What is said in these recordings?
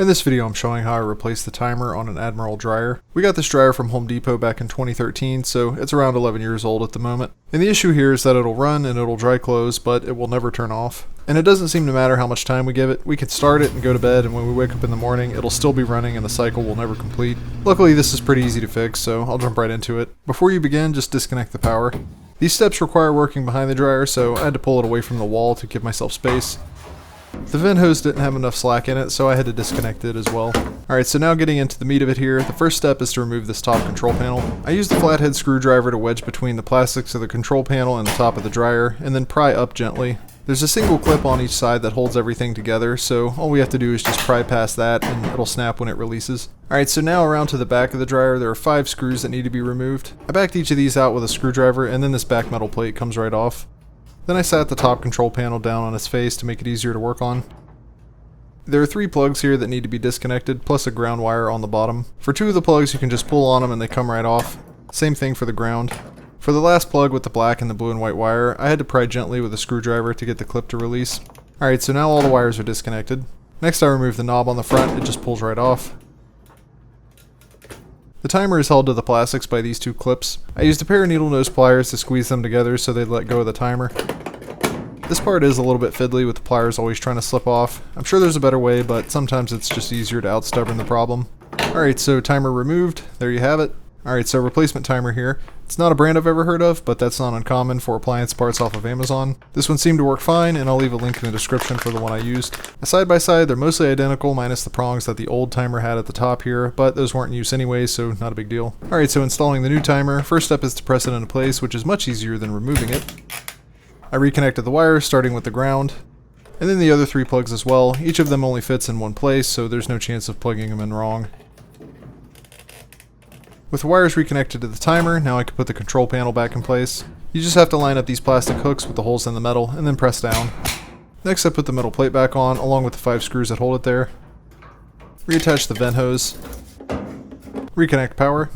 In this video I'm showing how I replaced the timer on an Admiral dryer. We got this dryer from Home Depot back in 2013, so it's around 11 years old at the moment. And the issue here is that it'll run and it'll dry clothes, but it will never turn off. And it doesn't seem to matter how much time we give it. We can start it and go to bed, and when we wake up in the morning it'll still be running and the cycle will never complete. Luckily this is pretty easy to fix, so I'll jump right into it. Before you begin, just disconnect the power. These steps require working behind the dryer, so I had to pull it away from the wall to give myself space. The vent hose didn't have enough slack in it, so I had to disconnect it as well. Alright, so now getting into the meat of it here, the first step is to remove this top control panel. I used the flathead screwdriver to wedge between the plastics of the control panel and the top of the dryer, and then pry up gently. There's a single clip on each side that holds everything together, so all we have to do is just pry past that and it'll snap when it releases. Alright, so now around to the back of the dryer, there are 5 screws that need to be removed. I backed each of these out with a screwdriver, and then this back metal plate comes right off. Then I sat the top control panel down on its face to make it easier to work on. There are 3 plugs here that need to be disconnected, plus a ground wire on the bottom. For 2 of the plugs you can just pull on them and they come right off. Same thing for the ground. For the last plug with the black and the blue and white wire, I had to pry gently with a screwdriver to get the clip to release. Alright, so now all the wires are disconnected. Next I remove the knob on the front, it just pulls right off. The timer is held to the plastics by these 2 clips. I used a pair of needle nose pliers to squeeze them together so they'd let go of the timer. This part is a little bit fiddly with the pliers always trying to slip off. I'm sure there's a better way, but sometimes it's just easier to outstubborn the problem. Alright, so timer removed. There you have it. Alright, so replacement timer here. It's not a brand I've ever heard of, but that's not uncommon for appliance parts off of Amazon. This one seemed to work fine, and I'll leave a link in the description for the one I used. Side by side, they're mostly identical, minus the prongs that the old timer had at the top here, but those weren't in use anyway, so not a big deal. Alright, so installing the new timer, first step is to press it into place, which is much easier than removing it. I reconnected the wires, starting with the ground, and then the other 3 plugs as well. Each of them only fits in one place, so there's no chance of plugging them in wrong. With the wires reconnected to the timer, now I can put the control panel back in place. You just have to line up these plastic hooks with the holes in the metal, and then press down. Next I put the metal plate back on, along with the 5 screws that hold it there. Reattach the vent hose. Reconnect power.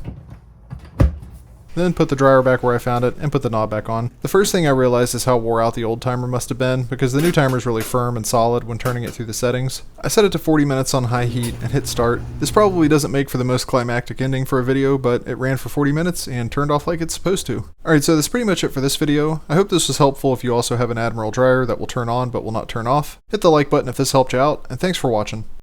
Then put the dryer back where I found it, and put the knob back on. The first thing I realized is how wore out the old timer must have been, because the new timer is really firm and solid when turning it through the settings. I set it to 40 minutes on high heat and hit start. This probably doesn't make for the most climactic ending for a video, but it ran for 40 minutes and turned off like it's supposed to. Alright, so that's pretty much it for this video. I hope this was helpful if you also have an Admiral dryer that will turn on but will not turn off. Hit the like button if this helped you out, and thanks for watching.